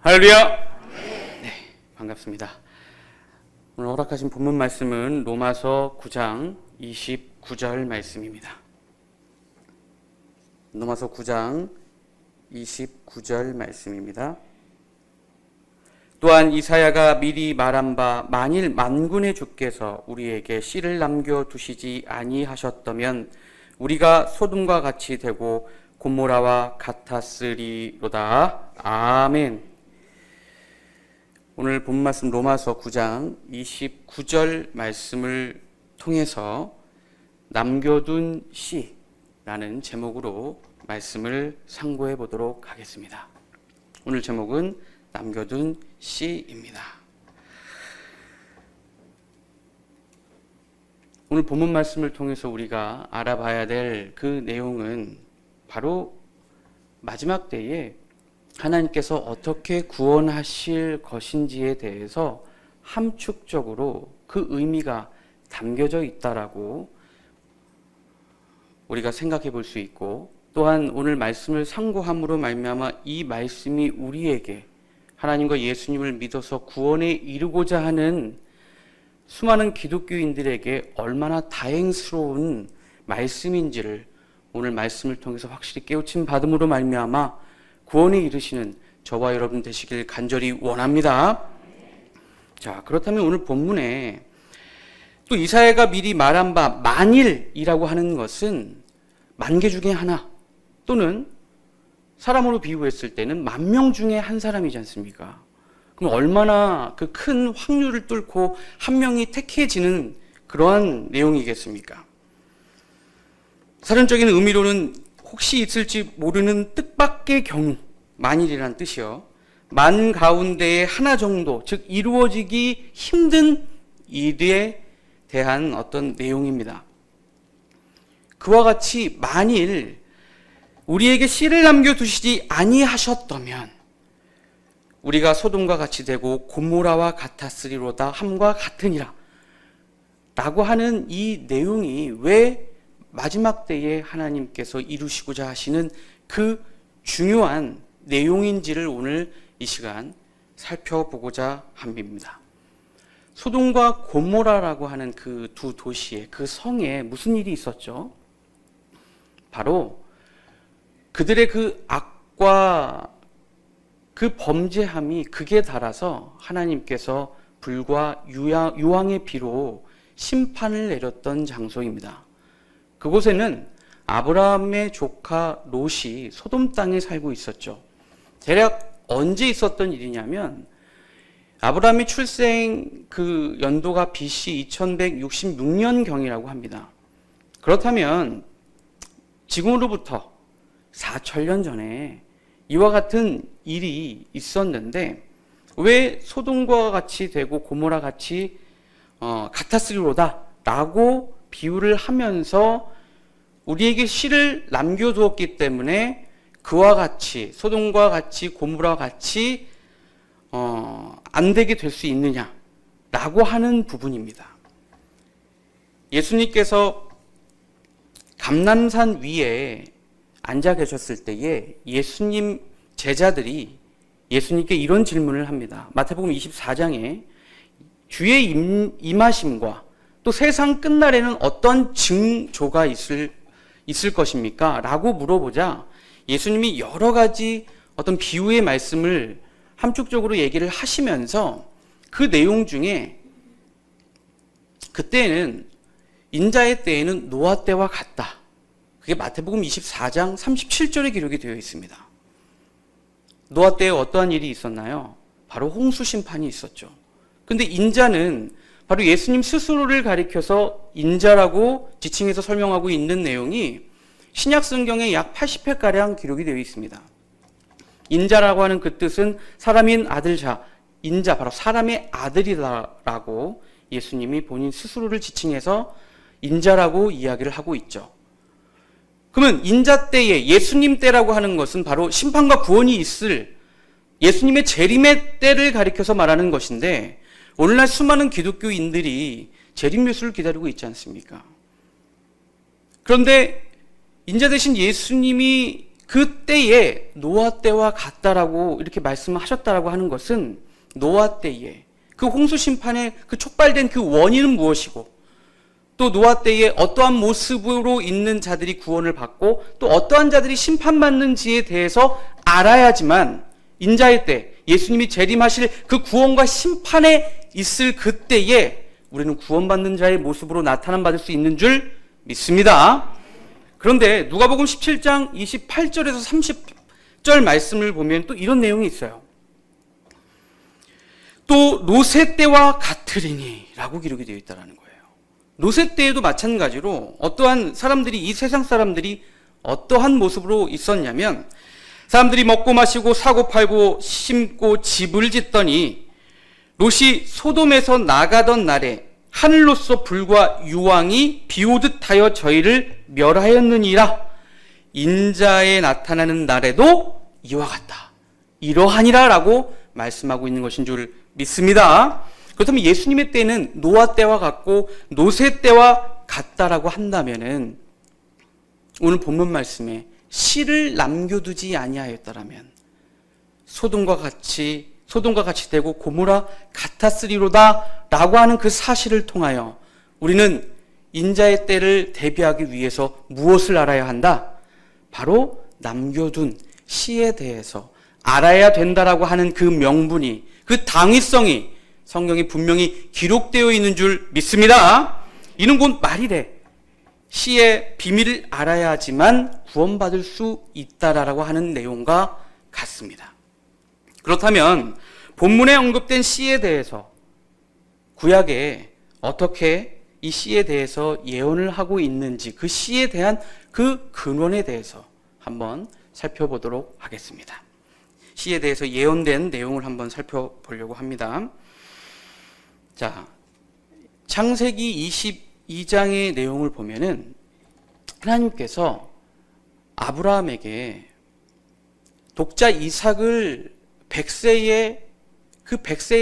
할렐루야! 네, 반갑습니다. 오늘 허락하신 본문 말씀은 로마서 9장 29절 말씀입니다. 로마서 9장 29절 말씀입니다. 또한 이사야가 미리 말한 바 만일 만군의 주께서 우리에게 씨를 남겨두시지 아니하셨다면 우리가 소돔과 같이 되고 고모라와 같았으리로다. 아멘. 오늘 본 말씀 로마서 9장 29절 말씀을 통해서 남겨둔 씨라는 제목으로 말씀을 상고해 보도록 하겠습니다. 오늘 제목은 남겨둔 씨입니다. 오늘 본문 말씀을 통해서 우리가 알아봐야 될 그 내용은 바로 마지막 때에 하나님께서 어떻게 구원하실 것인지에 대해서 함축적으로 그 의미가 담겨져 있다라고 우리가 생각해 볼 수 있고, 또한 오늘 말씀을 상고함으로 말미암아 이 말씀이 우리에게 하나님과 예수님을 믿어서 구원에 이르고자 하는 수많은 기독교인들에게 얼마나 다행스러운 말씀인지를 오늘 말씀을 통해서 확실히 깨우침 받음으로 말미암아 구원에 이르시는 저와 여러분 되시길 간절히 원합니다. 자, 그렇다면 오늘 본문에 또 이사야가 미리 말한 바 만일이라고 하는 것은 만개 중에 하나, 또는 사람으로 비유했을 때는 10,000명 중에 한 사람이지 않습니까? 그럼 얼마나 그 큰 확률을 뚫고 한 명이 택해지는 그러한 내용이겠습니까? 사전적인 의미로는 혹시 있을지 모르는 뜻밖의 경우, 만일이라는 뜻이요, 만 가운데에 하나 정도, 즉 이루어지기 힘든 일에 대한 어떤 내용입니다. 그와 같이 만일 우리에게 씨를 남겨두시지 아니하셨다면 우리가 소돔과 같이 되고 고모라와 같았으리로다 함과 같으니라 라고 하는 이 내용이 왜 마지막 때에 하나님께서 이루시고자 하시는 그 중요한 내용인지를 오늘 이 시간 살펴보고자 합니다. 소돔과 고모라라고 하는 그 두 도시에, 그 성에 무슨 일이 있었죠? 바로 그들의 그 악과 그 범죄함이 극에 달아서 하나님께서 불과 유황의 비로 심판을 내렸던 장소입니다. 그곳에는 아브라함의 조카 롯이 소돔 땅에 살고 있었죠. 대략 언제 있었던 일이냐면 아브라함이 출생 그 연도가 BC 2166년경이라고 합니다. 그렇다면 지금으로부터 4,000년 전에 이와 같은 일이 있었는데 왜 소돔과 같이 되고 고모라 같이 같았으리로다 라고 비유를 하면서 우리에게 씨를 남겨두었기 때문에 그와 같이, 소돔과 같이, 고모라와 같이 안 되게 될 수 있느냐 라고 하는 부분입니다. 예수님께서 감람산 위에 앉아 계셨을 때에 예수님 제자들이 예수님께 이런 질문을 합니다. 마태복음 24장에 주의 임하심과 또 세상 끝날에는 어떤 징조가 있을 것입니까? 라고 물어보자 예수님이 여러 가지 어떤 비유의 말씀을 함축적으로 얘기를 하시면서 그 내용 중에 그때는 인자의 때에는 노아 때와 같다. 그게 마태복음 24장 37절에 기록이 되어 있습니다. 노아 때에 어떠한 일이 있었나요? 바로 홍수 심판이 있었죠. 근데 인자는 바로 예수님 스스로를 가리켜서 인자라고 지칭해서 설명하고 있는 내용이 신약 성경에 약 80회가량 기록이 되어 있습니다. 인자라고 하는 그 뜻은 사람인 아들자, 인자, 바로 사람의 아들이다라고 예수님이 본인 스스로를 지칭해서 인자라고 이야기를 하고 있죠. 그러면 인자 때에, 예수님 때라고 하는 것은 바로 심판과 구원이 있을 예수님의 재림의 때를 가리켜서 말하는 것인데, 오늘날 수많은 기독교인들이 재림 예수를 기다리고 있지 않습니까? 그런데 인자 대신 예수님이 그때에 노아 때와 같다라고 이렇게 말씀하셨다라고 하는 것은 노아 때에 그 홍수 심판의 그 촉발된 그 원인은 무엇이고 또 노아 때에 어떠한 모습으로 있는 자들이 구원을 받고 또 어떠한 자들이 심판받는지에 대해서 알아야지만 인자의 때 예수님이 재림하실 그 구원과 심판에 있을 그때에 우리는 구원받는 자의 모습으로 나타남 받을 수 있는 줄 믿습니다. 그런데 누가복음 17장 28절에서 30절 말씀을 보면 또 이런 내용이 있어요. 또 노새 때와 같으리니 라고 기록이 되어 있다는 거예요. 노새 때에도 마찬가지로 어떠한 사람들이 이 세상 사람들이 어떠한 모습으로 있었냐면 사람들이 먹고 마시고 사고 팔고 심고 집을 짓더니 롯이 소돔에서 나가던 날에 하늘로서 불과 유황이 비오듯 하여 저희를 멸하였느니라. 인자에 나타나는 날에도 이와 같다. 이러하니라 라고 말씀하고 있는 것인 줄 믿습니다. 그렇다면 예수님의 때는 노아 때와 같고 노새 때와 같다라고 한다면은 오늘 본문 말씀에 씨를 남겨두지 아니하였다라면 소돔과 같이 되고 고모라 같았으리로다 라고 하는 그 사실을 통하여 우리는 인자의 때를 대비하기 위해서 무엇을 알아야 한다? 바로 남겨둔 씨에 대해서 알아야 된다라고 하는 그 명분이, 그 당위성이 성경에 분명히 기록되어 있는 줄 믿습니다. 이는 곧 말이래. 씨의 비밀을 알아야지만 구원받을 수 있다라고 하는 내용과 같습니다. 그렇다면 본문에 언급된 씨에 대해서 구약에 어떻게 이 씨에 대해서 예언을 하고 있는지 그 씨에 대한 그 근원에 대해서 한번 살펴보도록 하겠습니다. 씨에 대해서 예언된 내용을 한번 살펴보려고 합니다. 자, 창세기 22장의 내용을 보면은 하나님께서 아브라함에게 독자 이삭을 100세의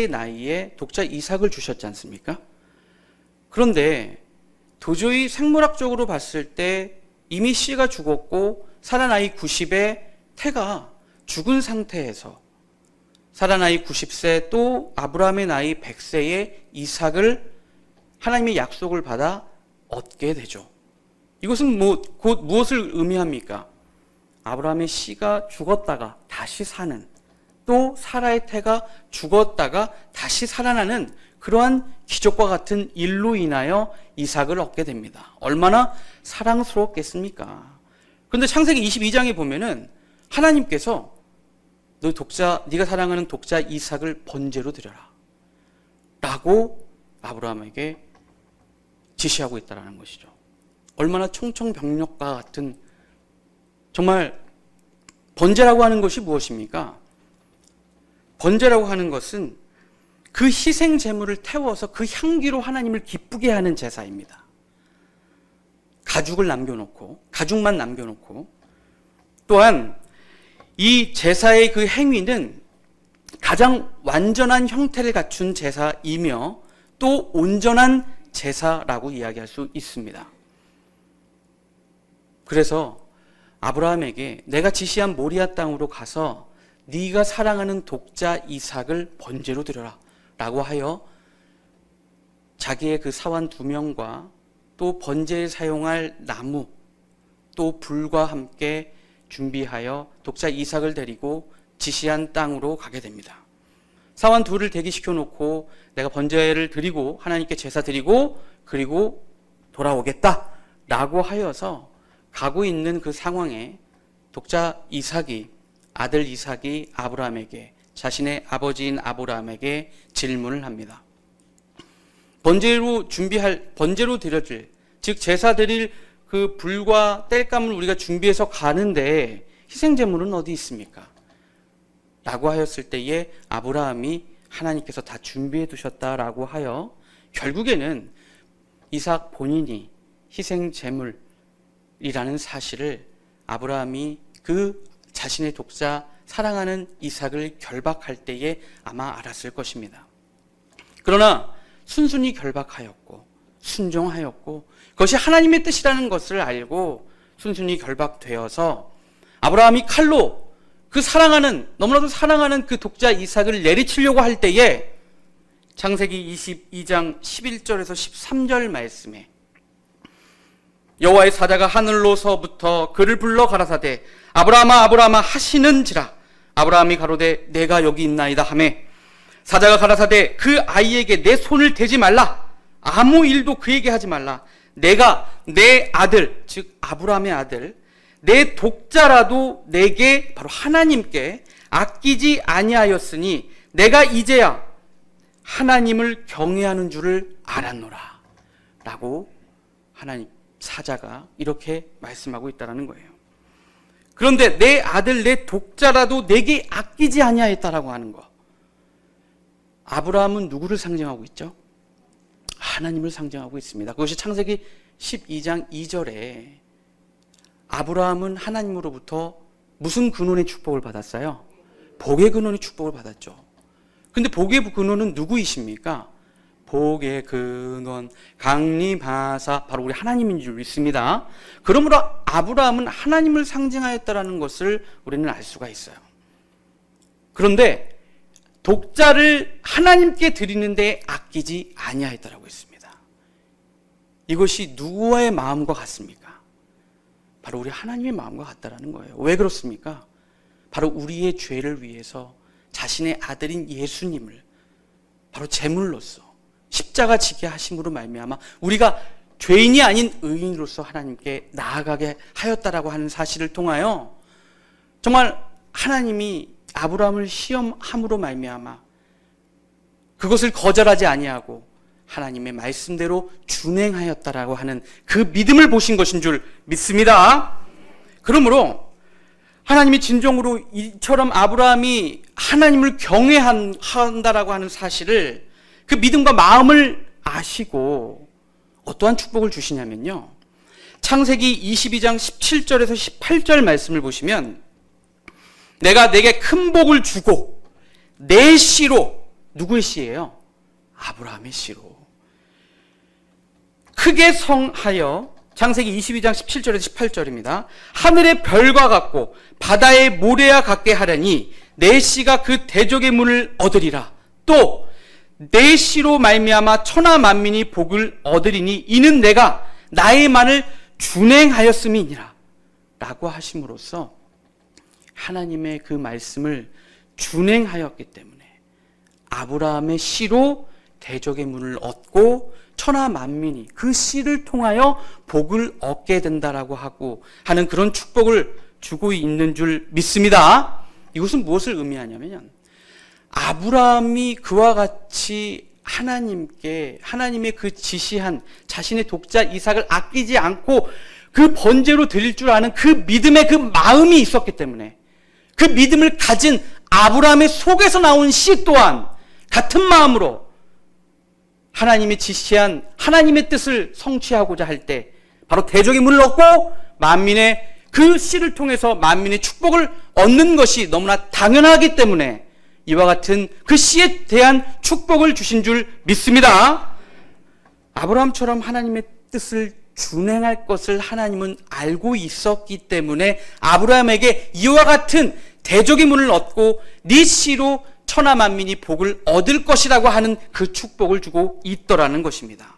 나이에 독자 이삭을 주셨지 않습니까? 그런데 도저히 생물학적으로 봤을 때 이미 씨가 죽었고 살아나이 90에 태가 죽은 상태에서 살아나이 90세 또 아브라함의 나이 100세에 이삭을 하나님의 약속을 받아 얻게 되죠. 이것은 곧 무엇을 의미합니까? 아브라함의 씨가 죽었다가 다시 사는, 또 사라의 태가 죽었다가 다시 살아나는 그러한 기적과 같은 일로 인하여 이삭을 얻게 됩니다. 얼마나 사랑스럽겠습니까? 그런데 창세기 22장에 보면은 하나님께서 네가 사랑하는 독자 이삭을 번제로 드려라 라고 아브라함에게 지시하고 있다는 것이죠. 얼마나 청청병력과 같은, 정말 번제라고 하는 것이 무엇입니까? 번제라고 하는 것은 그 희생 제물을 태워서 그 향기로 하나님을 기쁘게 하는 제사입니다. 가죽만 남겨놓고 또한 이 제사의 그 행위는 가장 완전한 형태를 갖춘 제사이며 또 온전한 제사라고 이야기할 수 있습니다. 그래서 아브라함에게 내가 지시한 모리아 땅으로 가서 네가 사랑하는 독자 이삭을 번제로 드려라 라고 하여 자기의 그 사환 2명과 또 번제에 사용할 나무 또 불과 함께 준비하여 독자 이삭을 데리고 지시한 땅으로 가게 됩니다. 사환 2를 대기시켜 놓고 내가 번제를 드리고 하나님께 제사 드리고 그리고 돌아오겠다 라고 하여서 가고 있는 그 상황에 독자 아들 이삭이 아브라함에게, 자신의 아버지인 아브라함에게 질문을 합니다. 번제로 드려질, 즉 제사 드릴 그 불과 땔감을 우리가 준비해서 가는데 희생제물은 어디 있습니까? 라고 하였을 때에 아브라함이 하나님께서 다 준비해 두셨다라고 하여 결국에는 이삭 본인이 희생제물이라는 사실을 아브라함이 그 자신의 독자 사랑하는 이삭을 결박할 때에 아마 알았을 것입니다. 그러나 순순히 결박하였고 순종하였고 그것이 하나님의 뜻이라는 것을 알고 순순히 결박되어서 아브라함이 칼로 너무나도 사랑하는 그 독자 이삭을 내리치려고 할 때에 창세기 22장 11절에서 13절 말씀에 여호와의 사자가 하늘로서부터 그를 불러 가라사대 아브라함아 아브라함아 하시는지라. 아브라함이 가로되 내가 여기 있나이다 하매 사자가 가라사대 그 아이에게 내 손을 대지 말라. 아무 일도 그에게 하지 말라. 내가 내 아들, 즉 아브라함의 아들, 내 독자라도 내게, 바로 하나님께 아끼지 아니하였으니 내가 이제야 하나님을 경외하는 줄을 알았노라 라고 하나님 사자가 이렇게 말씀하고 있다는 거예요. 그런데 내 아들, 내 독자라도 내게 아끼지 아니하였다라고 하는 거, 아브라함은 누구를 상징하고 있죠? 하나님을 상징하고 있습니다. 그것이 창세기 12장 2절에 아브라함은 하나님으로부터 무슨 근원의 축복을 받았어요? 복의 근원의 축복을 받았죠. 근데 복의 근원은 누구이십니까? 복의 근원, 강림하사, 바로 우리 하나님인 줄 믿습니다. 그러므로 아브라함은 하나님을 상징하였다는 것을 우리는 알 수가 있어요. 그런데 독자를 하나님께 드리는데 아끼지 아니하였다라고 했습니다. 이것이 누구의 마음과 같습니까? 바로 우리 하나님의 마음과 같다라는 거예요. 왜 그렇습니까? 바로 우리의 죄를 위해서 자신의 아들인 예수님을 바로 제물로서 십자가 지게 하심으로 말미암아 우리가 죄인이 아닌 의인으로서 하나님께 나아가게 하였다라고 하는 사실을 통하여 정말 하나님이 아브라함을 시험함으로 말미암아 그것을 거절하지 아니하고 하나님의 말씀대로 준행하였다라고 하는 그 믿음을 보신 것인 줄 믿습니다. 그러므로 하나님이 진정으로 이처럼 아브라함이 하나님을 경외한다라고 하는 사실을, 그 믿음과 마음을 아시고 어떠한 축복을 주시냐면요, 창세기 22장 17절에서 18절 말씀을 보시면 내가 내게 큰 복을 주고 내 씨로, 누구의 씨예요? 아브라함의 씨로 크게 성하여, 창세기 22장 17절에서 18절입니다. 하늘의 별과 같고 바다의 모래와 같게 하려니 내 씨가 그 대적의 문을 얻으리라. 또 내 씨로 말미암아 천하 만민이 복을 얻으리니 이는 내가 나의 말을 준행하였음이니라 라고 하심으로써 하나님의 그 말씀을 준행하였기 때문에 아브라함의 씨로 대적의 문을 얻고 천하 만민이 그 씨를 통하여 복을 얻게 된다라고 하고 하는 그런 축복을 주고 있는 줄 믿습니다. 이것은 무엇을 의미하냐면 아브라함이 그와 같이 하나님께, 하나님의 그 지시한 자신의 독자 이삭을 아끼지 않고 그 번제로 드릴 줄 아는 그 믿음의 그 마음이 있었기 때문에, 그 믿음을 가진 아브라함의 속에서 나온 씨 또한 같은 마음으로 하나님이 지시한 하나님의 뜻을 성취하고자 할 때 바로 대적의 문을 얻고 만민의 그 씨를 통해서 만민의 축복을 얻는 것이 너무나 당연하기 때문에 이와 같은 그 씨에 대한 축복을 주신 줄 믿습니다. 아브라함처럼 하나님의 뜻을 준행할 것을 하나님은 알고 있었기 때문에 아브라함에게 이와 같은 대적의 문을 얻고 네 씨로 천하 만민이 복을 얻을 것이라고 하는 그 축복을 주고 있더라는 것입니다.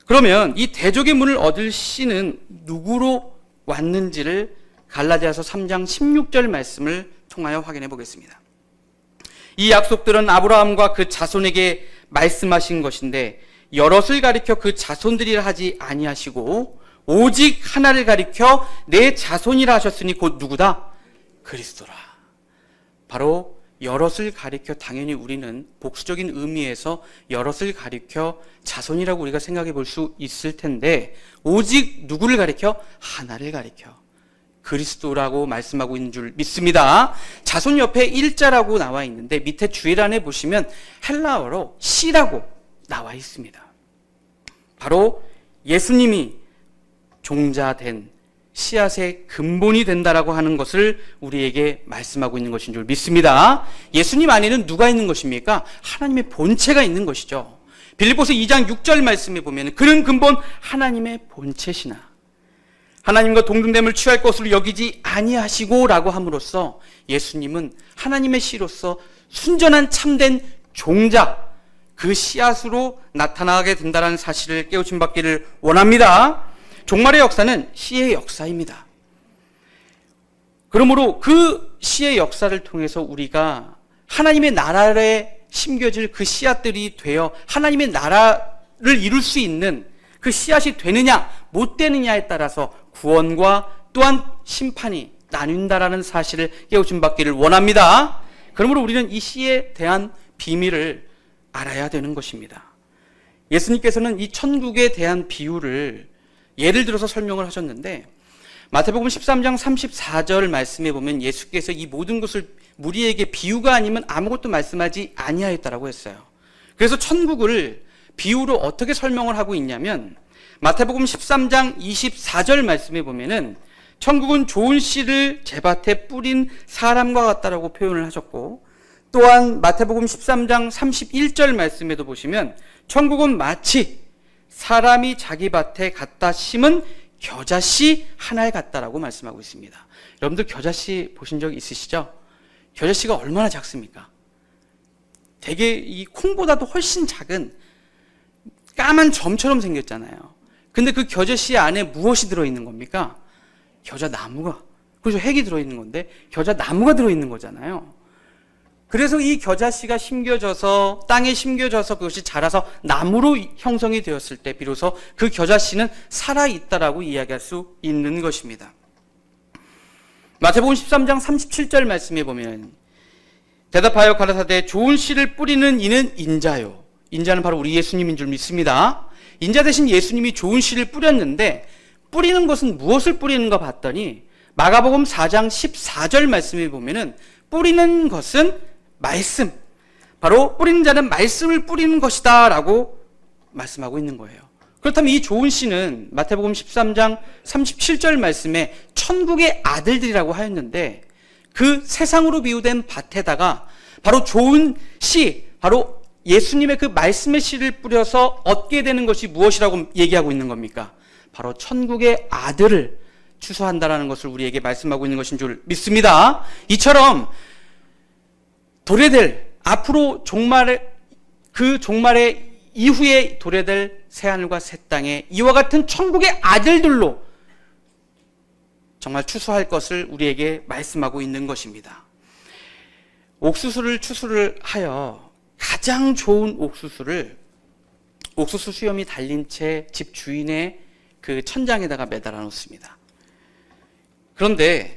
그러면 이 대적의 문을 얻을 씨는 누구로 왔는지를 갈라디아서 3장 16절 말씀을 통하여 확인해 보겠습니다. 이 약속들은 아브라함과 그 자손에게 말씀하신 것인데 여럿을 가리켜 그 자손들이라 하지 아니하시고 오직 하나를 가리켜 내 자손이라 하셨으니 곧 누구다? 그리스도라. 바로 여럿을 가리켜, 당연히 우리는 복수적인 의미에서 여럿을 가리켜 자손이라고 우리가 생각해 볼 수 있을 텐데 오직 누구를 가리켜? 하나를 가리켜 그리스도라고 말씀하고 있는 줄 믿습니다. 자손 옆에 일자라고 나와 있는데 밑에 주의란에 보시면 헬라어로 씨라고 나와 있습니다. 바로 예수님이 종자된 씨앗의 근본이 된다라고 하는 것을 우리에게 말씀하고 있는 것인 줄 믿습니다. 예수님 안에는 누가 있는 것입니까? 하나님의 본체가 있는 것이죠. 빌립보서 2장 6절 말씀에 보면 그는 근본 하나님의 본체시나 하나님과 동등됨을 취할 것으로 여기지 아니하시고 라고 함으로써 예수님은 하나님의 씨로서 순전한 참된 종자, 그 씨앗으로 나타나게 된다는 사실을 깨우침 받기를 원합니다. 종말의 역사는 씨의 역사입니다. 그러므로 그 씨의 역사를 통해서 우리가 하나님의 나라에 심겨질 그 씨앗들이 되어 하나님의 나라를 이룰 수 있는 그 씨앗이 되느냐 못 되느냐에 따라서 구원과 또한 심판이 나뉜다라는 사실을 깨우침 받기를 원합니다. 그러므로 우리는 이 씨에 대한 비밀을 알아야 되는 것입니다. 예수님께서는 이 천국에 대한 비유를 예를 들어서 설명을 하셨는데 마태복음 13장 34절 말씀에 보면 예수께서 이 모든 것을 무리에게 비유가 아니면 아무것도 말씀하지 아니하였다라고 했어요. 그래서 천국을 비유로 어떻게 설명을 하고 있냐면 마태복음 13장 24절 말씀에 보면은 천국은 좋은 씨를 제밭에 뿌린 사람과 같다라고 표현을 하셨고, 또한 마태복음 13장 31절 말씀에도 보시면 천국은 마치 사람이 자기 밭에 갖다 심은 겨자씨 하나에 같다라고 말씀하고 있습니다. 여러분들 겨자씨 보신 적 있으시죠? 겨자씨가 얼마나 작습니까? 되게 이 콩보다도 훨씬 작은 까만 점처럼 생겼잖아요. 근데 그 겨자씨 안에 무엇이 들어있는 겁니까? 겨자나무가, 그래서 핵이 들어있는 건데 겨자나무가 들어있는 거잖아요. 그래서 이 겨자씨가 심겨져서 땅에 심겨져서 그것이 자라서 나무로 형성이 되었을 때 비로소 그 겨자씨는 살아있다라고 이야기할 수 있는 것입니다. 마태복음 13장 37절 말씀에 보면 대답하여 가라사대 좋은 씨를 뿌리는 이는 인자요. 인자는 바로 우리 예수님인 줄 믿습니다. 인자 대신 예수님이 좋은 씨를 뿌렸는데 뿌리는 것은 무엇을 뿌리는가 봤더니 마가복음 4장 14절 말씀에 보면은 뿌리는 것은 말씀, 바로 뿌리는 자는 말씀을 뿌리는 것이다 라고 말씀하고 있는 거예요. 그렇다면 이 좋은 씨는 마태복음 13장 37절 말씀에 천국의 아들들이라고 하였는데 그 세상으로 비유된 밭에다가 바로 좋은 씨, 바로 예수님의 그 말씀의 씨를 뿌려서 얻게 되는 것이 무엇이라고 얘기하고 있는 겁니까? 바로 천국의 아들을 추수한다라는 것을 우리에게 말씀하고 있는 것인 줄 믿습니다. 이처럼 도래될 앞으로 종말의 이후에 도래될 새하늘과 새 땅에 이와 같은 천국의 아들들로 정말 추수할 것을 우리에게 말씀하고 있는 것입니다. 옥수수를 추수를 하여 가장 좋은 옥수수를 옥수수 수염이 달린 채 집 주인의 그 천장에다가 매달아 놓습니다. 그런데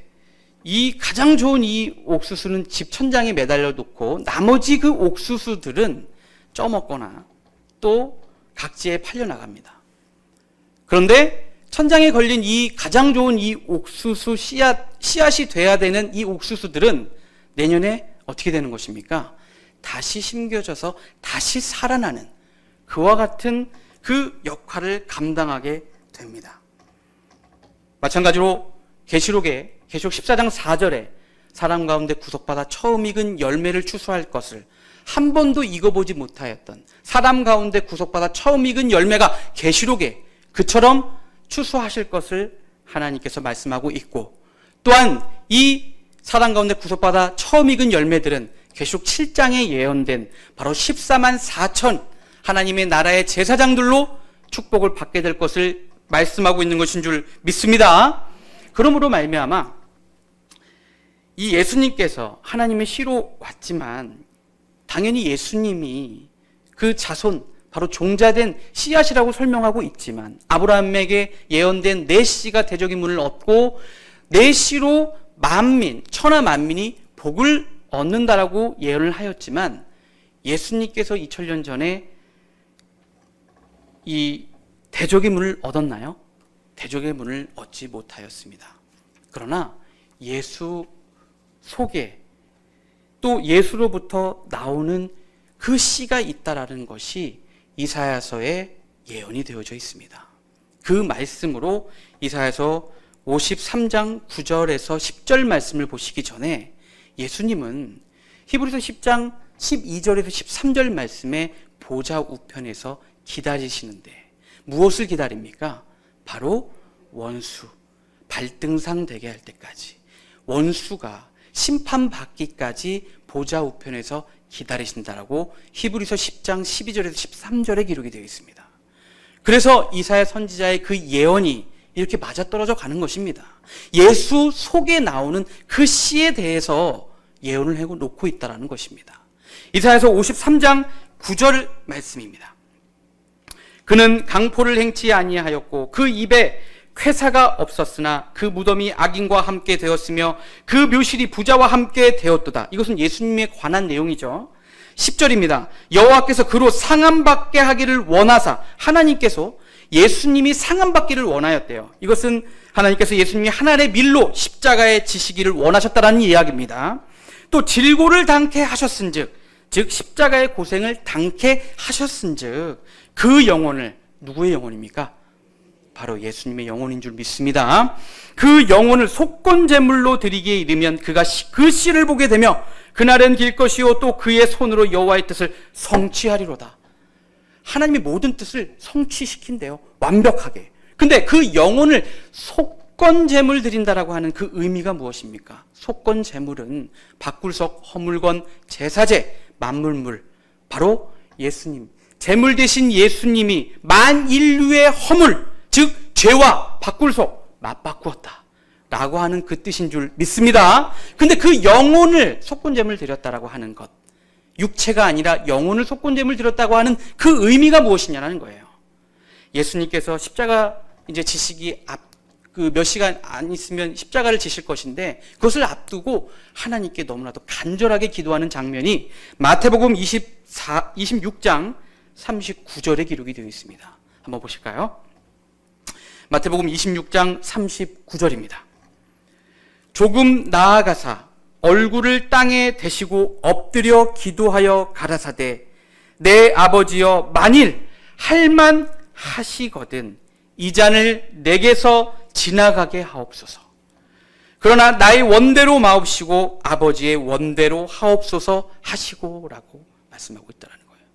이 가장 좋은 이 옥수수는 집 천장에 매달려 놓고 나머지 그 옥수수들은 쪄먹거나 또 각지에 팔려 나갑니다. 그런데 천장에 걸린 이 가장 좋은 이 옥수수 씨앗이 돼야 되는 이 옥수수들은 내년에 어떻게 되는 것입니까? 다시 심겨져서 다시 살아나는 그와 같은 그 역할을 감당하게 됩니다. 마찬가지로 계시록 14장 4절에 사람 가운데 구속받아 처음 익은 열매를 추수할 것을 한 번도 익어보지 못하였던 사람 가운데 구속받아 처음 익은 열매가 계시록에 그처럼 추수하실 것을 하나님께서 말씀하고 있고, 또한 이 사람 가운데 구속받아 처음 익은 열매들은 계시록 7장에 예언된 바로 14만 4천 하나님의 나라의 제사장들로 축복을 받게 될 것을 말씀하고 있는 것인 줄 믿습니다. 그러므로 말미암아 이 예수님께서 하나님의 씨로 왔지만 당연히 예수님이 그 자손 바로 종자된 씨앗이라고 설명하고 있지만 아브라함에게 예언된 내 씨가 대적의 문을 얻고 내 씨로 만민 천하 만민이 복을 얻는다라고 예언을 하였지만 예수님께서 2000년 전에 이 대적의 문을 얻었나요? 대적의 문을 얻지 못하였습니다. 그러나 예수 속에 또 예수로부터 나오는 그 씨가 있다라는 것이 이사야서에 예언이 되어져 있습니다. 그 말씀으로 이사야서 53장 9절에서 10절 말씀을 보시기 전에 예수님은 히브리서 10장 12절에서 13절 말씀에 보좌 우편에서 기다리시는데 무엇을 기다립니까? 바로 원수, 발등상 되게 할 때까지, 원수가 심판받기까지 보좌 우편에서 기다리신다라고 히브리서 10장 12절에서 13절에 기록이 되어 있습니다. 그래서 이사야 선지자의 그 예언이 이렇게 맞아떨어져 가는 것입니다. 예수 속에 나오는 그 씨에 대해서 예언을 하고 놓고 있다는 것입니다. 이사야서 53장 9절 말씀입니다. 그는 강포를 행치 아니하였고 그 입에 쾌사가 없었으나 그 무덤이 악인과 함께 되었으며 그 묘실이 부자와 함께 되었도다. 이것은 예수님에 관한 내용이죠. 10절입니다. 여호와께서 그로 상함받게 하기를 원하사, 하나님께서 예수님이 상함받기를 원하였대요. 이것은 하나님께서 예수님이 하늘의 밀로 십자가에 지시기를 원하셨다라는 이야기입니다. 또 질고를 당케 하셨은즉, 즉 십자가의 고생을 당케 하셨은즉 그 영혼을, 누구의 영혼입니까? 바로 예수님의 영혼인 줄 믿습니다. 그 영혼을 속건 제물로 드리기에 이르면 그가 그 씨를 보게 되며 그날은 길 것이요 또 그의 손으로 여호와의 뜻을 성취하리로다. 하나님의 모든 뜻을 성취시킨대요. 완벽하게. 근데 그 영혼을 속건 제물 드린다라고 하는 그 의미가 무엇입니까? 속건 제물은 바꿀석, 허물건, 제사제, 만물물, 바로 예수님, 제물 대신 예수님이 만인류의 허물, 즉 죄와 바꿀석 맞바꾸었다 라고 하는 그 뜻인 줄 믿습니다. 근데 그 영혼을 속건제물 드렸다라고 하는 것, 육체가 아니라 영혼을 속건제물 드렸다고 하는 그 의미가 무엇이냐는 거예요. 예수님께서 십자가 이제 지시기 몇 시간 안 있으면 십자가를 지실 것인데 그것을 앞두고 하나님께 너무나도 간절하게 기도하는 장면이 마태복음 26장 39절에 기록이 되어 있습니다. 한번 보실까요? 마태복음 26장 39절입니다. 조금 나아가사 얼굴을 땅에 대시고 엎드려 기도하여 가라사대 내 아버지여 만일 할만 하시거든 이 잔을 내게서 지나가게 하옵소서. 그러나 나의 원대로 마옵시고 아버지의 원대로 하옵소서 하시고라고 말씀하고 있다는 거예요.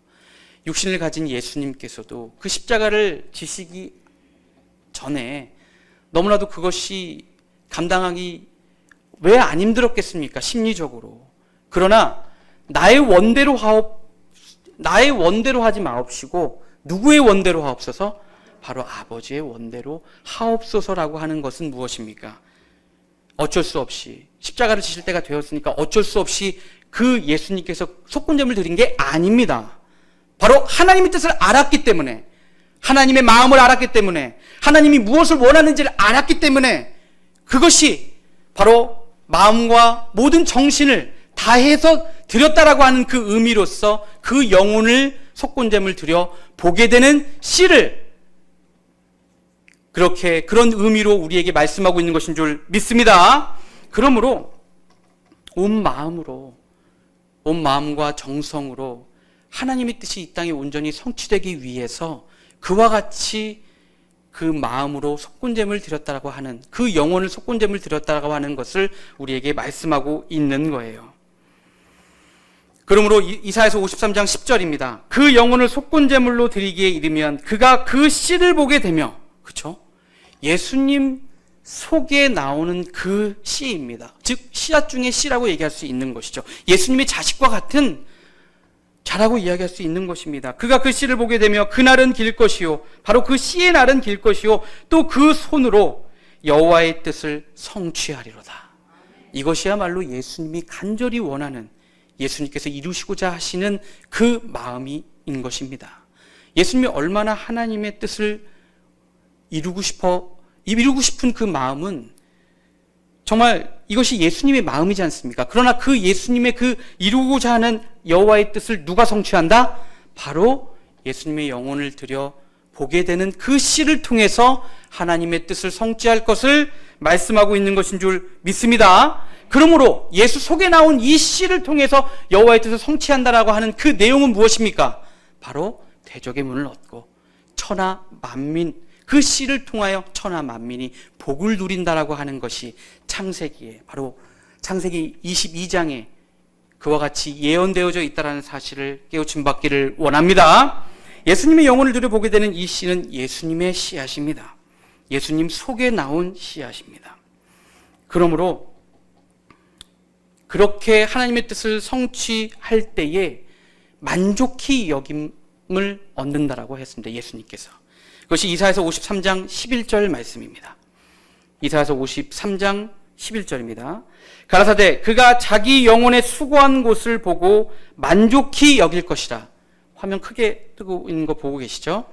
육신을 가진 예수님께서도 그 십자가를 지시기 전에 너무나도 그것이 감당하기 왜 안 힘들었겠습니까? 심리적으로. 그러나 나의 원대로 하지 마옵시고 누구의 원대로 하옵소서? 바로 아버지의 원대로 하옵소서라고 하는 것은 무엇입니까? 어쩔 수 없이 십자가를 지실 때가 되었으니까 어쩔 수 없이 그 예수님께서 속건제물 드린 게 아닙니다. 바로 하나님의 뜻을 알았기 때문에, 하나님의 마음을 알았기 때문에, 하나님이 무엇을 원하는지를 알았기 때문에 그것이 바로 마음과 모든 정신을 다해서 드렸다라고 하는 그 의미로서 그 영혼을 속건제물 드려 보게 되는 씨를 그런 의미로 우리에게 말씀하고 있는 것인 줄 믿습니다. 그러므로 온 마음과 정성으로 하나님의 뜻이 이 땅에 온전히 성취되기 위해서 그와 같이 그 마음으로 속건제물 드렸다라고 하는, 그 영혼을 속건제물 드렸다라고 하는 것을 우리에게 말씀하고 있는 거예요. 그러므로 이사야서 53장 10절입니다. 그 영혼을 속건제물로 드리기에 이르면 그가 그 씨를 보게 되며, 그렇죠? 예수님 속에 나오는 그 씨입니다. 즉 씨앗 중에 씨라고 얘기할 수 있는 것이죠. 예수님의 자식과 같은 자라고 이야기할 수 있는 것입니다. 그가 그 씨를 보게 되며 그날은 길 것이요, 바로 그 씨의 날은 길 것이요, 또 그 손으로 여호와의 뜻을 성취하리로다. 이것이야말로 예수님이 간절히 원하는, 예수님께서 이루시고자 하시는 그 마음인 것입니다. 예수님이 얼마나 하나님의 뜻을 이루고 싶은 그 마음은 정말 이것이 예수님의 마음이지 않습니까? 그러나 그 예수님의 그 이루고자 하는 여호와의 뜻을 누가 성취한다? 바로 예수님의 영혼을 들여 보게 되는 그 씨를 통해서 하나님의 뜻을 성취할 것을 말씀하고 있는 것인 줄 믿습니다. 그러므로 예수 속에 나온 이 씨를 통해서 여호와의 뜻을 성취한다라고 하는 그 내용은 무엇입니까? 바로 대적의 문을 얻고 천하 만민, 그 씨를 통하여 천하 만민이 복을 누린다라고 하는 것이 창세기에, 바로 창세기 22장에 그와 같이 예언되어져 있다는 사실을 깨우침 받기를 원합니다. 예수님의 영혼을 들여보게 되는 이 씨는 예수님의 씨앗입니다. 예수님 속에 나온 씨앗입니다. 그러므로 그렇게 하나님의 뜻을 성취할 때에 만족히 여김을 얻는다라고 했습니다. 예수님께서. 그것이 이사야서 53장 11절 말씀입니다. 이사야서 53장 11절입니다. 가라사대 그가 자기 영혼의 수고한 곳을 보고 만족히 여길 것이라. 화면 크게 뜨고 있는 거 보고 계시죠?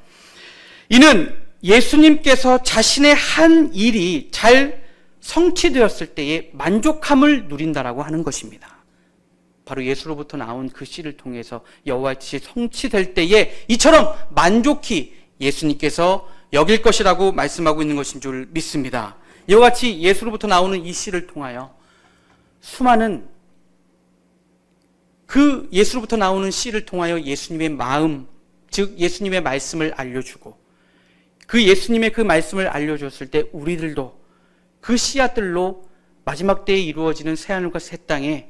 이는 예수님께서 자신의 한 일이 잘 성취되었을 때에 만족함을 누린다라고 하는 것입니다. 바로 예수로부터 나온 그 씨를 통해서 여호와의 뜻이 성취될 때에 이처럼 만족히 예수님께서 여길 것이라고 말씀하고 있는 것인 줄 믿습니다. 이와 같이 예수로부터 나오는 이 씨를 통하여 수많은 그 예수로부터 나오는 씨를 통하여 예수님의 마음, 즉 예수님의 말씀을 알려주고 그 예수님의 그 말씀을 알려줬을 때 우리들도 그 씨앗들로 마지막 때에 이루어지는 새하늘과 새 땅에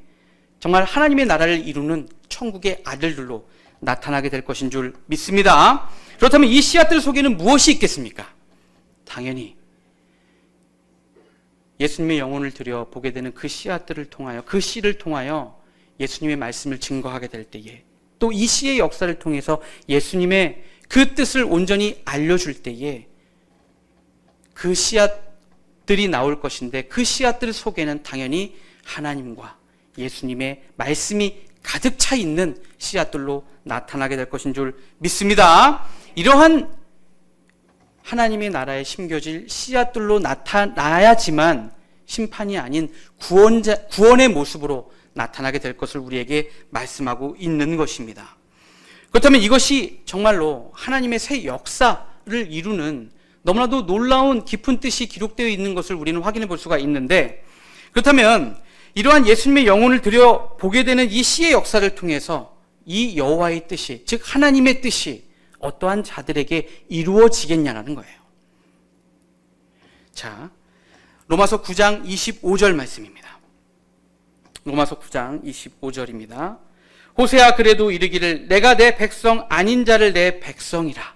정말 하나님의 나라를 이루는 천국의 아들들로 나타나게 될 것인 줄 믿습니다. 그렇다면 이 씨앗들 속에는 무엇이 있겠습니까? 당연히 예수님의 영혼을 들여 보게 되는 그 씨앗들을 통하여, 그 씨를 통하여 예수님의 말씀을 증거하게 될 때에, 또 이 씨의 역사를 통해서 예수님의 그 뜻을 온전히 알려줄 때에 그 씨앗들이 나올 것인데, 그 씨앗들 속에는 당연히 하나님과 예수님의 말씀이 가득 차 있는 씨앗들로 나타나게 될 것인 줄 믿습니다. 이러한 하나님의 나라에 심겨질 씨앗들로 나타나야지만 심판이 아닌 구원의 모습으로 나타나게 될 것을 우리에게 말씀하고 있는 것입니다. 그렇다면 이것이 정말로 하나님의 새 역사를 이루는 너무나도 놀라운 깊은 뜻이 기록되어 있는 것을 우리는 확인해 볼 수가 있는데, 그렇다면 이러한 예수님의 영혼을 들여 보게 되는 이 씨의 역사를 통해서 이 여호와의 뜻이, 즉 하나님의 뜻이 어떠한 자들에게 이루어지겠냐라는 거예요. 자, 로마서 9장 25절 말씀입니다. 로마서 9장 25절입니다. 호세아 그래도 이르기를 내가 내 백성 아닌 자를 내 백성이라,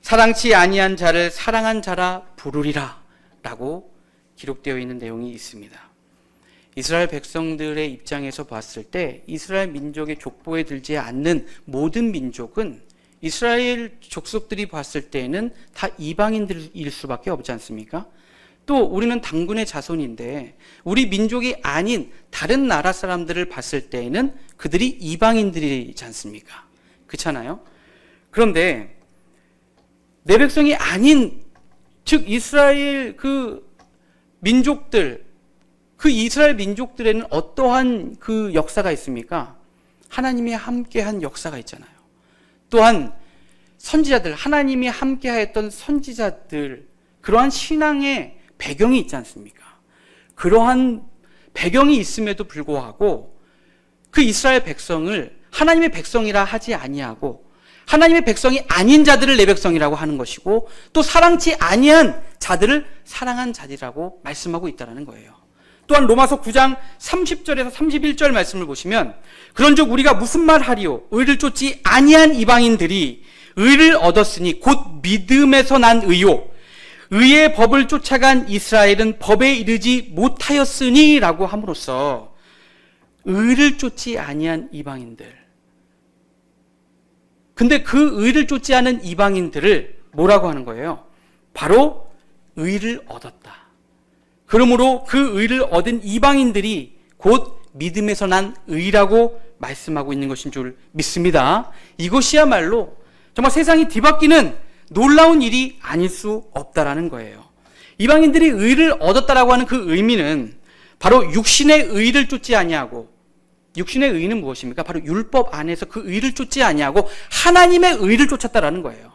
사랑치 아니한 자를 사랑한 자라 부르리라 라고 기록되어 있는 내용이 있습니다. 이스라엘 백성들의 입장에서 봤을 때 이스라엘 민족의 족보에 들지 않는 모든 민족은 이스라엘 족속들이 봤을 때에는 다 이방인들일 수밖에 없지 않습니까? 또 우리는 당군의 자손인데 우리 민족이 아닌 다른 나라 사람들을 봤을 때에는 그들이 이방인들이지 않습니까? 그렇잖아요? 그런데 내 백성이 아닌, 즉 이스라엘 그 민족들, 그 이스라엘 민족들에는 어떠한 그 역사가 있습니까? 하나님이 함께한 역사가 있잖아요. 또한 선지자들, 하나님이 함께하였던 선지자들, 그러한 신앙의 배경이 있지 않습니까? 그러한 배경이 있음에도 불구하고 그 이스라엘 백성을 하나님의 백성이라 하지 아니하고 하나님의 백성이 아닌 자들을 내 백성이라고 하는 것이고, 또 사랑치 아니한 자들을 사랑한 자들이라고 말씀하고 있다는 거예요. 또한 로마서 9장 30절에서 31절 말씀을 보시면 그런즉 우리가 무슨 말 하리요? 의를 쫓지 아니한 이방인들이 의를 얻었으니 곧 믿음에서 난 의요, 의의 법을 쫓아간 이스라엘은 법에 이르지 못하였으니 라고 함으로써 의를 쫓지 아니한 이방인들, 근데 그 의를 쫓지 않은 이방인들을 뭐라고 하는 거예요? 바로 의를 얻었다. 그러므로 그 의를 얻은 이방인들이 곧 믿음에서 난 의라고 말씀하고 있는 것인 줄 믿습니다. 이것이야말로 정말 세상이 뒤바뀌는 놀라운 일이 아닐 수 없다라는 거예요. 이방인들이 의를 얻었다라고 하는 그 의미는 바로 육신의 의를 쫓지 아니하고, 육신의 의는 무엇입니까? 바로 율법 안에서 그 의를 쫓지 아니하고 하나님의 의를 쫓았다라는 거예요.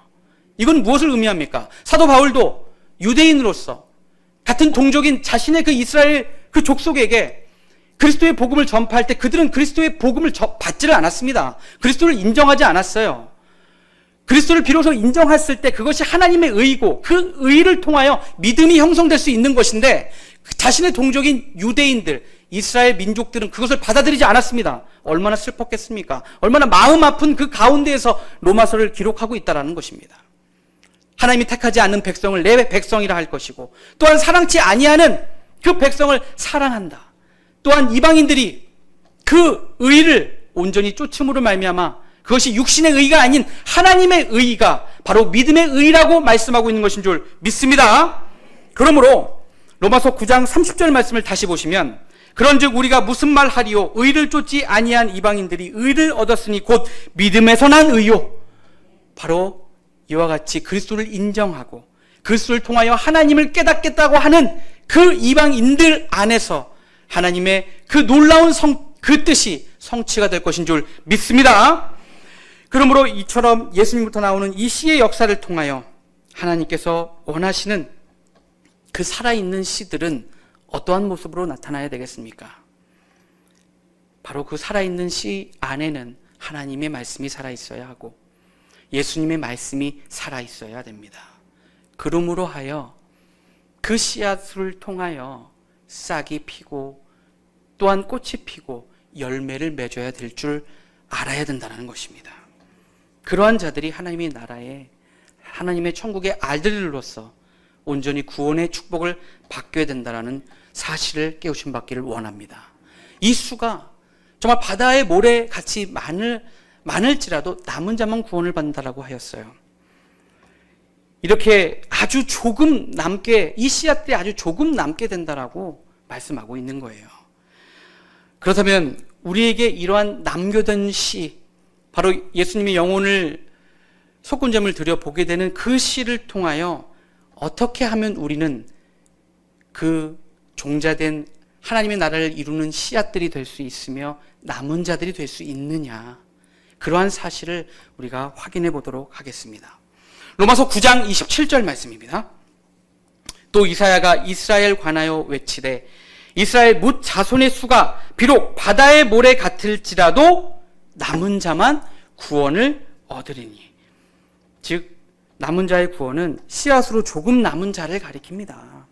이건 무엇을 의미합니까? 사도 바울도 유대인으로서 같은 동족인 자신의 그 이스라엘 그 족속에게 그리스도의 복음을 전파할 때 그들은 그리스도의 복음을 받지를 않았습니다. 그리스도를 인정하지 않았어요. 그리스도를 비로소 인정했을 때 그것이 하나님의 의이고 그 의를 통하여 믿음이 형성될 수 있는 것인데, 자신의 동족인 유대인들, 이스라엘 민족들은 그것을 받아들이지 않았습니다. 얼마나 슬펐겠습니까? 얼마나 마음 아픈 그 가운데에서 로마서를 기록하고 있다는 것입니다. 하나님이 택하지 않는 백성을 내 백성이라 할 것이고, 또한 사랑치 아니하는 그 백성을 사랑한다. 또한 이방인들이 그 의를 온전히 쫓음으로 말미암아 그것이 육신의 의가 아닌 하나님의 의가 바로 믿음의 의라고 말씀하고 있는 것인 줄 믿습니다. 그러므로 로마서 9장 30절 말씀을 다시 보시면, 그런즉 우리가 무슨 말 하리요? 의를 쫓지 아니한 이방인들이 의를 얻었으니 곧 믿음에서 난 의요. 바로 이와 같이 그리스도를 인정하고 그리스도를 통하여 하나님을 깨닫겠다고 하는 그 이방인들 안에서 하나님의 그 놀라운 그 뜻이 성취가 될 것인 줄 믿습니다. 그러므로 이처럼 예수님부터 나오는 이 시의 역사를 통하여 하나님께서 원하시는 그 살아있는 시들은 어떠한 모습으로 나타나야 되겠습니까? 바로 그 살아있는 시 안에는 하나님의 말씀이 살아있어야 하고 예수님의 말씀이 살아있어야 됩니다. 그러므로 하여 그 씨앗을 통하여 싹이 피고 또한 꽃이 피고 열매를 맺어야 될 줄 알아야 된다는 것입니다. 그러한 자들이 하나님의 나라에 하나님의 천국의 아들로서 온전히 구원의 축복을 받게 된다는 사실을 깨우침 받기를 원합니다. 이 수가 정말 바다의 모래 같이 많을지라도 남은 자만 구원을 받는다라고 하였어요. 이렇게 아주 조금 남게, 이 씨앗들이 아주 조금 남게 된다라고 말씀하고 있는 거예요. 그렇다면 우리에게 이러한 남겨둔 씨, 바로 예수님의 영혼을 속군점을 들여보게 되는 그 씨를 통하여 어떻게 하면 우리는 그 종자된 하나님의 나라를 이루는 씨앗들이 될 수 있으며 남은 자들이 될 수 있느냐, 그러한 사실을 우리가 확인해 보도록 하겠습니다. 로마서 9장 27절 말씀입니다. 또 이사야가 이스라엘 관하여 외치되 이스라엘 뭇 자손의 수가 비록 바다의 모래 같을지라도 남은 자만 구원을 얻으리니. 즉 남은 자의 구원은 씨앗으로 조금 남은 자를 가리킵니다.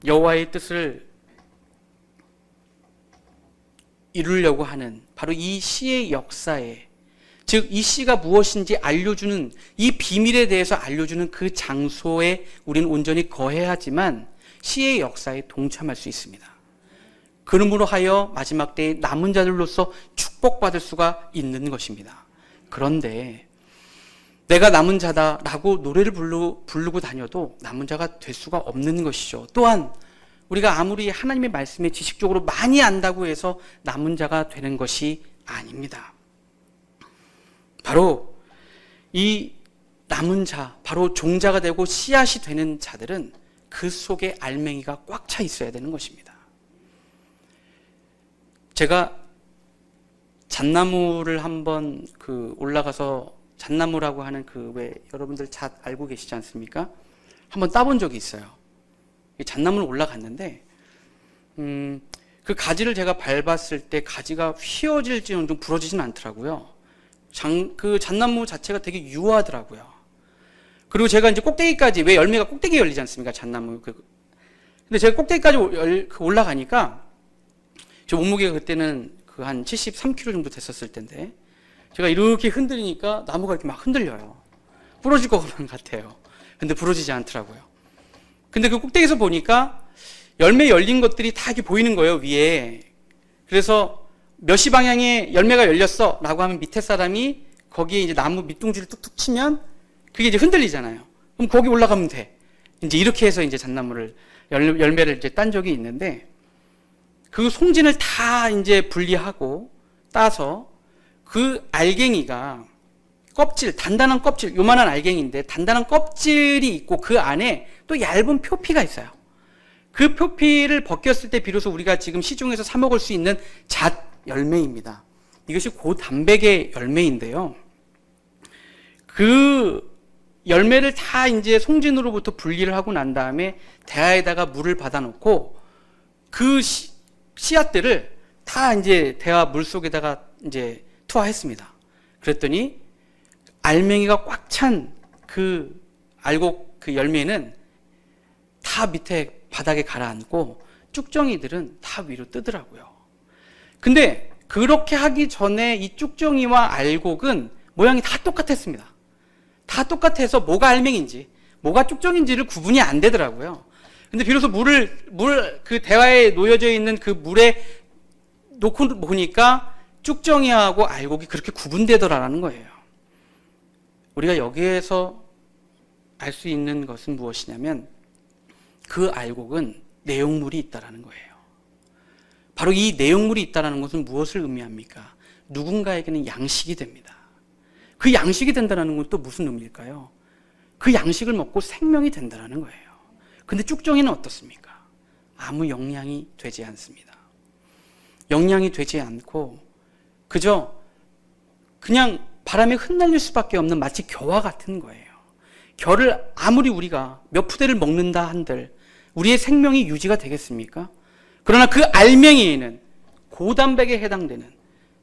여호와의 뜻을 이루려고 하는 바로 이 씨의 역사에, 즉 이 씨가 무엇인지 알려주는, 이 비밀에 대해서 알려주는 그 장소에 우리는 온전히 거해야 하지만 씨의 역사에 동참할 수 있습니다. 그러므로 하여 마지막 때에 남은 자들로서 축복받을 수가 있는 것입니다. 그런데 내가 남은 자다라고 노래를 부르고 다녀도 남은 자가 될 수가 없는 것이죠. 또한 우리가 아무리 하나님의 말씀에 지식적으로 많이 안다고 해서 남은 자가 되는 것이 아닙니다. 바로 이 남은 자, 바로 종자가 되고 씨앗이 되는 자들은 그 속에 알맹이가 꽉 차 있어야 되는 것입니다. 제가 잣나무를 한번 올라가서 잣나무라고 하는 왜 여러분들 잣 알고 계시지 않습니까? 한번 따본 적이 있어요. 잣나무를 올라갔는데 그 가지를 제가 밟았을 때 가지가 휘어질지언정 부러지진 않더라고요. 그 잣나무 자체가 되게 유하더라고요. 그리고 제가 이제 꼭대기까지, 왜 열매가 꼭대기에 열리지 않습니까? 잣나무. 근데 제가 꼭대기까지 올라가니까 제 몸무게가 그때는 한 73kg 정도 됐었을 텐데 제가 이렇게 흔들리니까 나무가 이렇게 막 흔들려요. 부러질 것만 같아요. 근데 부러지지 않더라고요. 근데 그 꼭대기에서 보니까 열매 열린 것들이 다 이렇게 보이는 거예요, 위에. 그래서 몇 시 방향에 열매가 열렸어 라고 하면 밑에 사람이 거기에 이제 나무 밑둥지를 툭툭 치면 그게 이제 흔들리잖아요. 그럼 거기 올라가면 돼. 이제 이렇게 해서 이제 잣나무를 열매를 이제 딴 적이 있는데, 그 송진을 다 이제 분리하고 따서 그 알갱이가 껍질, 단단한 껍질, 요만한 알갱이인데 단단한 껍질이 있고 그 안에 또 얇은 표피가 있어요. 그 표피를 벗겼을 때 비로소 우리가 지금 시중에서 사 먹을 수 있는 잣 열매입니다. 이것이 고단백의 열매인데요. 그 열매를 다 이제 송진으로부터 분리를 하고 난 다음에 대야에다가 물을 받아놓고 그 씨앗들을 다 이제 대야 물 속에다가 이제 투하했습니다. 그랬더니 알맹이가 꽉 찬 그 알곡 그 열매는 다 밑에 바닥에 가라앉고 쭉정이들은 다 위로 뜨더라고요. 근데 그렇게 하기 전에 이 쭉정이와 알곡은 모양이 다 똑같았습니다. 다 똑같아서 뭐가 알맹인지 뭐가 쭉정인지를 구분이 안 되더라고요. 근데 비로소 그 대화에 놓여져 있는 그 물에 놓고 보니까 쭉정이하고 알곡이 그렇게 구분되더라라는 거예요. 우리가 여기에서 알 수 있는 것은 무엇이냐면 그 알곡은 내용물이 있다라는 거예요. 바로 이 내용물이 있다라는 것은 무엇을 의미합니까? 누군가에게는 양식이 됩니다. 그 양식이 된다는 건 또 무슨 의미일까요? 그 양식을 먹고 생명이 된다는 거예요. 근데 쭉정이는 어떻습니까? 아무 영양이 되지 않습니다. 영양이 되지 않고 그냥 바람에 흩날릴 수밖에 없는 마치 겨와 같은 거예요. 겨를 아무리 우리가 몇 푸대를 먹는다 한들 우리의 생명이 유지가 되겠습니까? 그러나 그 알맹이에는 고단백에 해당되는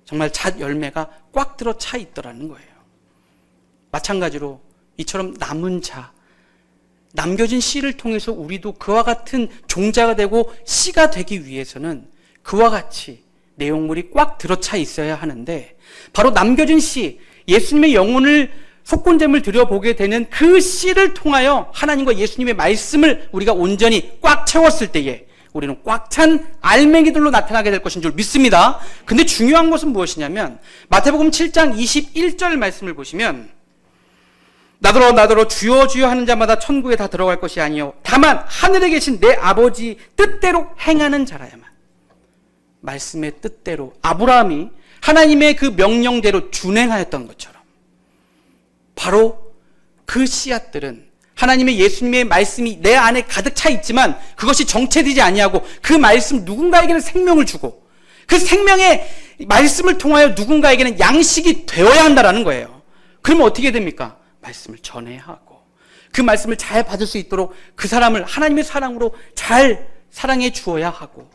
정말 잣 열매가 꽉 들어 차 있더라는 거예요. 마찬가지로 이처럼 남은 자, 남겨진 씨를 통해서 우리도 그와 같은 종자가 되고 씨가 되기 위해서는 그와 같이 내용물이 꽉 들어차 있어야 하는데 바로 남겨진 씨, 예수님의 영혼을 속건잼을 들여보게 되는 그 씨를 통하여 하나님과 예수님의 말씀을 우리가 온전히 꽉 채웠을 때에 우리는 꽉 찬 알맹이들로 나타나게 될 것인 줄 믿습니다. 근데 중요한 것은 무엇이냐면 마태복음 7장 21절 말씀을 보시면 나더러 주여 주여 하는 자마다 천국에 다 들어갈 것이 아니요 다만 하늘에 계신 내 아버지 뜻대로 행하는 자라야만. 말씀의 뜻대로 아브라함이 하나님의 그 명령대로 준행하였던 것처럼 바로 그 씨앗들은 하나님의 예수님의 말씀이 내 안에 가득 차 있지만 그것이 정체되지 아니하고 그 말씀 누군가에게는 생명을 주고 그 생명의 말씀을 통하여 누군가에게는 양식이 되어야 한다라는 거예요. 그러면 어떻게 됩니까? 말씀을 전해야 하고 그 말씀을 잘 받을 수 있도록 그 사람을 하나님의 사랑으로 잘 사랑해 주어야 하고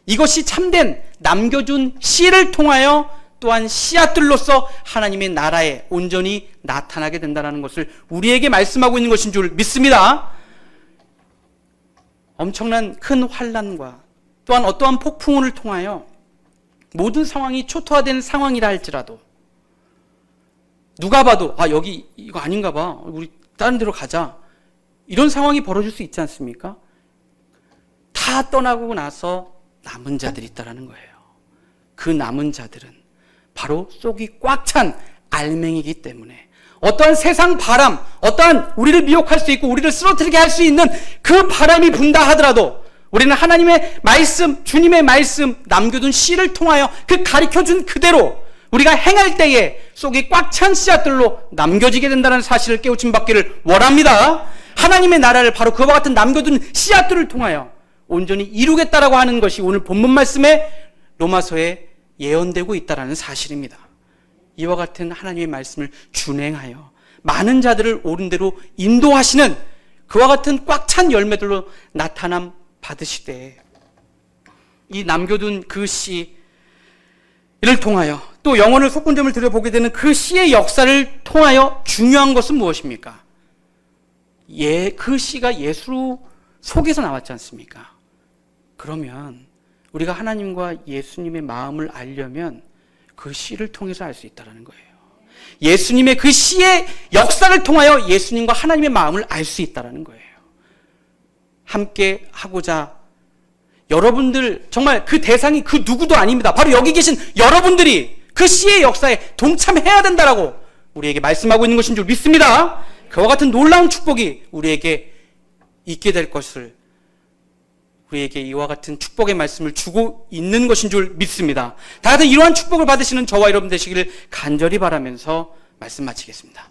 이것이 참된 남겨준 씨를 통하여 또한 씨앗들로서 하나님의 나라에 온전히 나타나게 된다는 것을 우리에게 말씀하고 있는 것인 줄 믿습니다. 엄청난 큰 환난과 또한 어떠한 폭풍을 통하여 모든 상황이 초토화된 상황이라 할지라도 누가 봐도 여기 이거 아닌가 봐, 우리 다른 데로 가자, 이런 상황이 벌어질 수 있지 않습니까? 다 떠나고 나서 남은 자들이 있다라는 거예요. 그 남은 자들은 바로 속이 꽉 찬 알맹이기 때문에 어떠한 세상 바람, 어떠한 우리를 미혹할 수 있고 우리를 쓰러뜨리게 할 수 있는 그 바람이 분다 하더라도 우리는 하나님의 말씀, 주님의 말씀, 남겨둔 씨를 통하여 그 가르쳐준 그대로 우리가 행할 때에 속이 꽉 찬 씨앗들로 남겨지게 된다는 사실을 깨우침 받기를 원합니다. 하나님의 나라를 바로 그와 같은 남겨둔 씨앗들을 통하여 온전히 이루겠다라고 하는 것이 오늘 본문 말씀에 로마서에 예언되고 있다는 사실입니다. 이와 같은 하나님의 말씀을 준행하여 많은 자들을 옳은 대로 인도하시는 그와 같은 꽉 찬 열매들로 나타남 받으시되 이 남겨둔 그 씨를 통하여 또 영혼을 속건점을 들여보게 되는 그 씨의 역사를 통하여 중요한 것은 무엇입니까? 그 씨가 예수 속에서 나왔지 않습니까? 그러면 우리가 하나님과 예수님의 마음을 알려면 그 씨를 통해서 알 수 있다는 거예요. 예수님의 그 씨의 역사를 통하여 예수님과 하나님의 마음을 알 수 있다는 거예요. 함께 하고자 여러분들 정말 그 대상이 그 누구도 아닙니다. 바로 여기 계신 여러분들이 그 씨의 역사에 동참해야 된다라고 우리에게 말씀하고 있는 것인 줄 믿습니다. 그와 같은 놀라운 축복이 우리에게 있게 될 것을, 우리에게 이와 같은 축복의 말씀을 주고 있는 것인 줄 믿습니다. 다 같이 이러한 축복을 받으시는 저와 여러분 되시기를 간절히 바라면서 말씀 마치겠습니다.